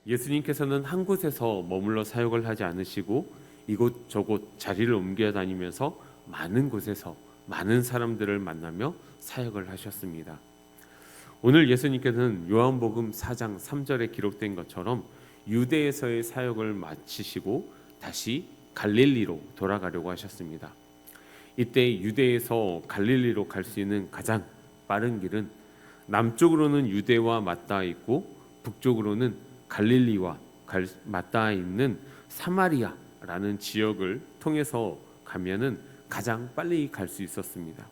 예수님께서는 한 곳에서 머물러 사역을 하지 않으시고 이곳저곳 자리를 옮겨 다니면서 많은 곳에서 많은 사람들을 만나며 사역을 하셨습니다. 오늘 예수님께서는 요한복음 4장 3절에 기록된 것처럼 유대에서의 사역을 마치시고 다시 갈릴리로 돌아가려고 하셨습니다. 이때 유대에서 갈릴리로 갈 수 있는 가장 빠른 길은 남쪽으로는 유대와 맞닿아 있고 북쪽으로는 갈릴리와 맞닿아 있는 사마리아라는 지역을 통해서 가면은 가장 빨리 갈 수 있었습니다.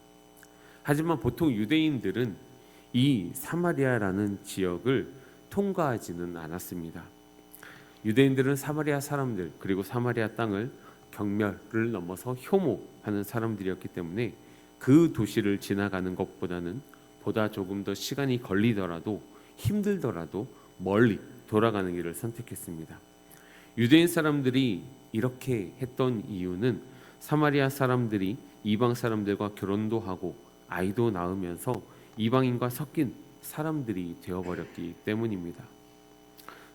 하지만 보통 유대인들은 이 사마리아라는 지역을 통과하지는 않았습니다. 유대인들은 사마리아 사람들 그리고 사마리아 땅을 경멸을 넘어서 혐오하는 사람들이었기 때문에 그 도시를 지나가는 것보다는 보다 조금 더 시간이 걸리더라도 힘들더라도 멀리 돌아가는 길을 선택했습니다. 유대인 사람들이 이렇게 했던 이유는 사마리아 사람들이 이방 사람들과 결혼도 하고 아이도 낳으면서 이방인과 섞인 사람들이 되어버렸기 때문입니다.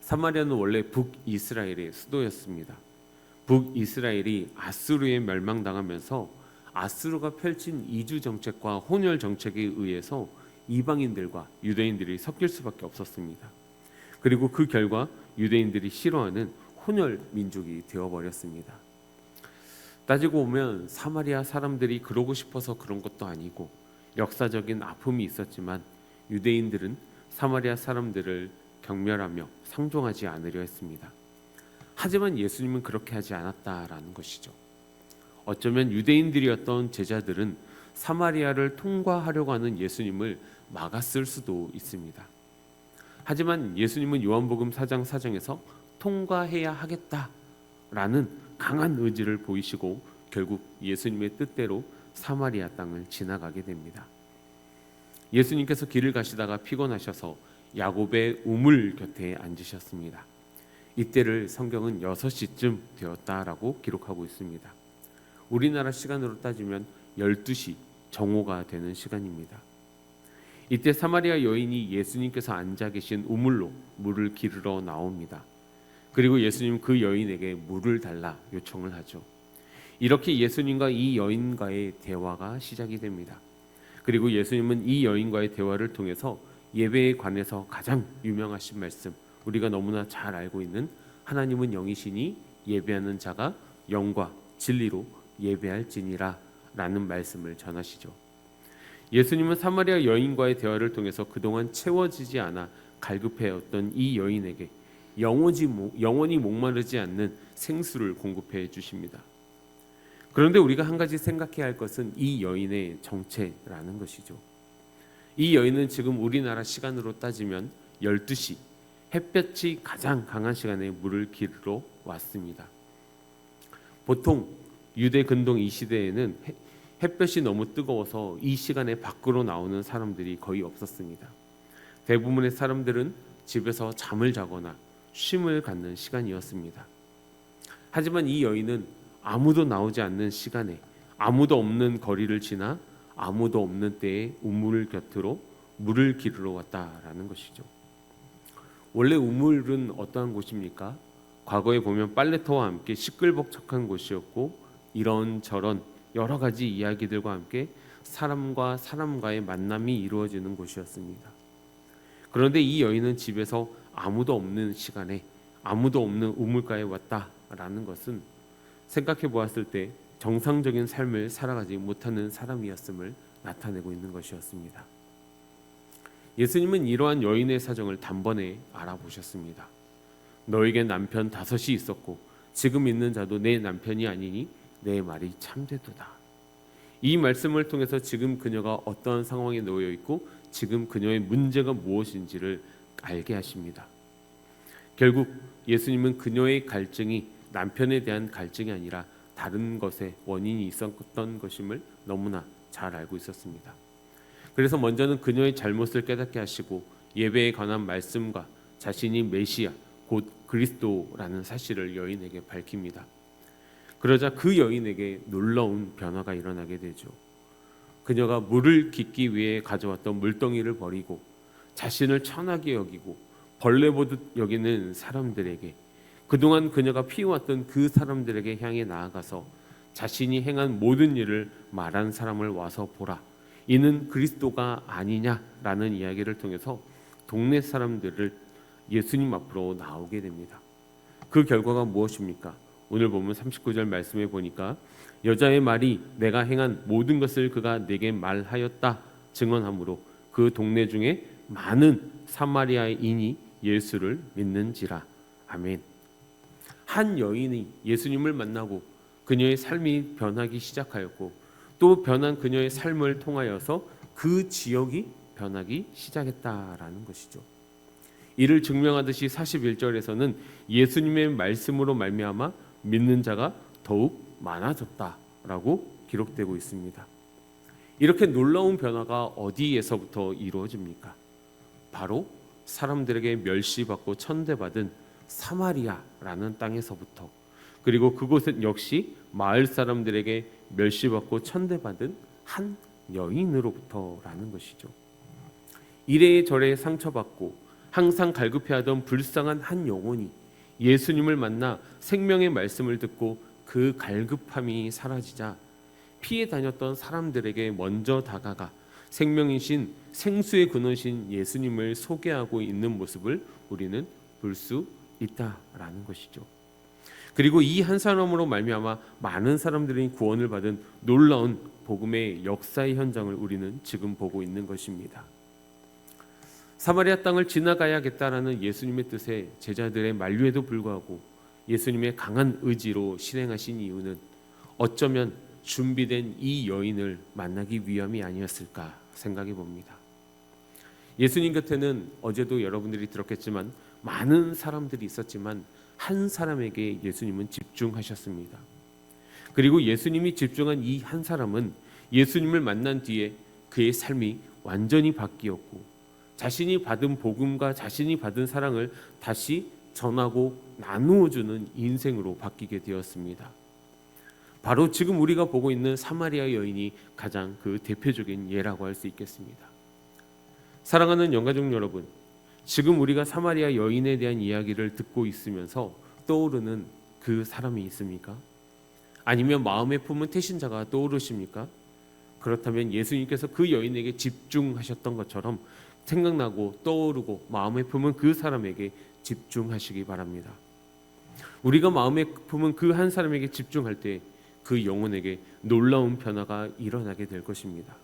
사마리아는 원래 북이스라엘의 수도였습니다. 북이스라엘이 아수르에 멸망당하면서 아수르가 펼친 이주 정책과 혼혈 정책에 의해서 이방인들과 유대인들이 섞일 수밖에 없었습니다. 그리고 그 결과 유대인들이 싫어하는 혼혈 민족이 되어버렸습니다. 따지고 보면 사마리아 사람들이 그러고 싶어서 그런 것도 아니고 역사적인 아픔이 있었지만 유대인들은 사마리아 사람들을 경멸하며 상종하지 않으려 했습니다. 하지만 예수님은 그렇게 하지 않았다라는 것이죠. 어쩌면 유대인들이었던 제자들은 사마리아를 통과하려고 하는 예수님을 막았을 수도 있습니다. 하지만 예수님은 요한복음 4장 4장에서 통과해야 하겠다라는 강한 의지를 보이시고 결국 예수님의 뜻대로 사마리아 땅을 지나가게 됩니다. 예수님께서 길을 가시다가 피곤하셔서 야곱의 우물 곁에 앉으셨습니다. 이때를 성경은 6시쯤 되었다라고 기록하고 있습니다. 우리나라 시간으로 따지면 12시 정오가 되는 시간입니다. 이때 사마리아 여인이 예수님께서 앉아 계신 우물로 물을 기르러 나옵니다. 그리고 예수님 그 여인에게 물을 달라 요청을 하죠. 이렇게 예수님과 이 여인과의 대화가 시작이 됩니다. 그리고 예수님은 이 여인과의 대화를 통해서 예배에 관해서 가장 유명하신 말씀, 우리가 너무나 잘 알고 있는 하나님은 영이시니 예배하는 자가 영과 진리로 예배할지니라 라는 말씀을 전하시죠. 예수님은 사마리아 여인과의 대화를 통해서 그동안 채워지지 않아 갈급해왔던 이 여인에게 영원히 목마르지 않는 생수를 공급해 주십니다. 그런데 우리가 한 가지 생각해야 할 것은 이 여인의 정체라는 것이죠. 이 여인은 지금 우리나라 시간으로 따지면 12시 햇볕이 가장 강한 시간에 물을 기르러 왔습니다. 보통 유대 근동 이 시대에는 햇볕이 너무 뜨거워서 이 시간에 밖으로 나오는 사람들이 거의 없었습니다. 대부분의 사람들은 집에서 잠을 자거나 쉼을 갖는 시간이었습니다. 하지만 이 여인은 아무도 나오지 않는 시간에 아무도 없는 거리를 지나 아무도 없는 때에 우물 곁으로 물을 기르러 왔다라는 것이죠. 원래 우물은 어떠한 곳입니까? 과거에 보면 빨래터와 함께 시끌벅적한 곳이었고 이런저런 여러 가지 이야기들과 함께 사람과 사람과의 만남이 이루어지는 곳이었습니다. 그런데 이 여인은 집에서 아무도 없는 시간에 아무도 없는 우물가에 왔다라는 것은 생각해 보았을 때 정상적인 삶을 살아가지 못하는 사람이었음을 나타내고 있는 것이었습니다. 예수님은 이러한 여인의 사정을 단번에 알아보셨습니다. 너에게 남편 5이 있었고 지금 있는 자도 내 남편이 아니니 내 말이 참되도다. 이 말씀을 통해서 지금 그녀가 어떠한 상황에 놓여 있고 지금 그녀의 문제가 무엇인지를 알게 하십니다. 결국 예수님은 그녀의 갈증이 남편에 대한 갈증이 아니라 다른 것에 원인이 있었던 것임을 너무나 잘 알고 있었습니다. 그래서 먼저는 그녀의 잘못을 깨닫게 하시고 예배에 관한 말씀과 자신이 메시아 곧 그리스도라는 사실을 여인에게 밝힙니다. 그러자 그 여인에게 놀라운 변화가 일어나게 되죠. 그녀가 물을 깃기 위해 가져왔던 물동이를 버리고 자신을 천하게 여기고 벌레 보듯 여기는 사람들에게, 그동안 그녀가 피해왔던 그 사람들에게 향해 나아가서 자신이 행한 모든 일을 말한 사람을 와서 보라, 이는 그리스도가 아니냐라는 이야기를 통해서 동네 사람들을 예수님 앞으로 나오게 됩니다. 그 결과가 무엇입니까? 오늘 보면 39절 말씀에 보니까 여자의 말이 내가 행한 모든 것을 그가 내게 말하였다 증언하므로 그 동네 중에 많은 사마리아인이 예수를 믿는지라. 아멘. 한 여인이 예수님을 만나고 그녀의 삶이 변하기 시작하였고 또 변한 그녀의 삶을 통하여서 그 지역이 변하기 시작했다라는 것이죠. 이를 증명하듯이 41절에서는 예수님의 말씀으로 말미암아 믿는 자가 더욱 많아졌다라고 기록되고 있습니다. 이렇게 놀라운 변화가 어디에서부터 이루어집니까? 바로 사람들에게 멸시받고 천대받은 사마리아라는 땅에서부터, 그리고 그곳은 역시 마을 사람들에게 멸시받고 천대받은 한 여인으로부터라는 것이죠. 이래저래 상처받고 항상 갈급해하던 불쌍한 한 영혼이 예수님을 만나 생명의 말씀을 듣고 그 갈급함이 사라지자 피해 다녔던 사람들에게 먼저 다가가 생명이신 생수의 근원이신 예수님을 소개하고 있는 모습을 우리는 볼 수 있다라는 것이죠. 그리고 이 한 사람으로 말미암아 많은 사람들이 구원을 받은 놀라운 복음의 역사의 현장을 우리는 지금 보고 있는 것입니다. 사마리아 땅을 지나가야겠다라는 예수님의 뜻에 제자들의 만류에도 불구하고 예수님의 강한 의지로 실행하신 이유는 어쩌면 준비된 이 여인을 만나기 위함이 아니었을까 생각해 봅니다. 예수님 곁에는 어제도 여러분들이 들었겠지만 많은 사람들이 있었지만 한 사람에게 예수님은 집중하셨습니다. 그리고 예수님이 집중한 이 한 사람은 예수님을 만난 뒤에 그의 삶이 완전히 바뀌었고 자신이 받은 복음과 자신이 받은 사랑을 다시 전하고 나누어주는 인생으로 바뀌게 되었습니다. 바로 지금 우리가 보고 있는 사마리아 여인이 가장 그 대표적인 예라고 할 수 있겠습니다. 사랑하는 영가족 여러분, 지금 우리가 사마리아 여인에 대한 이야기를 듣고 있으면서 떠오르는 그 사람이 있습니까? 아니면 마음에 품은 태신자가 떠오르십니까? 그렇다면 예수님께서 그 여인에게 집중하셨던 것처럼 생각나고 떠오르고 마음에 품은 그 사람에게 집중하시기 바랍니다. 우리가 마음에 품은 그 한 사람에게 집중할 때 그 영혼에게 놀라운 변화가 일어나게 될 것입니다.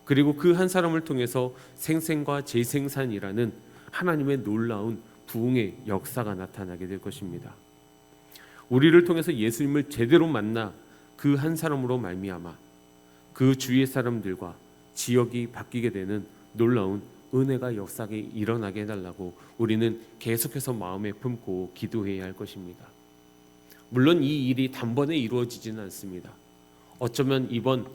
그리고 그 한 사람을 통해서 생생과 재생산이라는 하나님의 놀라운 부흥의 역사가 나타나게 될 것입니다. 우리를 통해서 예수님을 제대로 만나 그 한 사람으로 말미암아 그 주위의 사람들과 지역이 바뀌게 되는 놀라운 은혜가 역사에 일어나게 해달라고 우리는 계속해서 마음에 품고 기도해야 할 것입니다. 물론 이 일이 단번에 이루어지지는 않습니다. 어쩌면 이번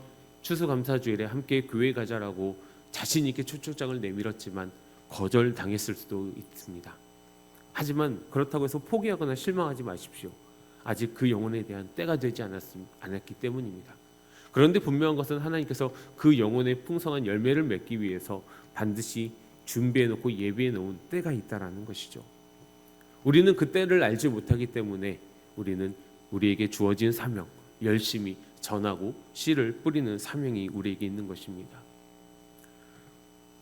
추수감사주일에 함께 교회 가자라고 자신 있게 초청장을 내밀었지만 거절당했을 수도 있습니다. 하지만 그렇다고 해서 포기하거나 실망하지 마십시오. 아직 그 영혼에 대한 때가 되지 않았기 때문입니다. 그런데 분명한 것은 하나님께서 그 영혼의 풍성한 열매를 맺기 위해서 반드시 준비해놓고 예비해놓은 때가 있다라는 것이죠. 우리는 그 때를 알지 못하기 때문에 우리는 우리에게 주어진 사명, 열심히 전하고 씨를 뿌리는 사명이 우리에게 있는 것입니다.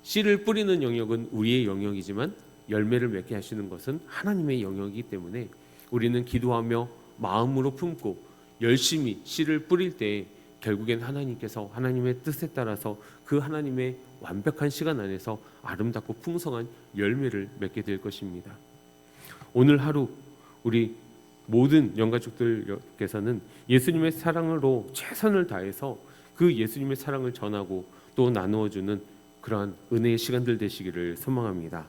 씨를 뿌리는 영역은 우리의 영역이지만 열매를 맺게 하시는 것은 하나님의 영역이기 때문에 우리는 기도하며 마음으로 품고 열심히 씨를 뿌릴 때 결국엔 하나님께서 하나님의 뜻에 따라서 그 하나님의 완벽한 시간 안에서 아름답고 풍성한 열매를 맺게 될 것입니다. 오늘 하루 우리 모든 영가족들께서는 예수님의 사랑으로 최선을 다해서 그 예수님의 사랑을 전하고 또 나누어주는 그러한 은혜의 시간들 되시기를 소망합니다.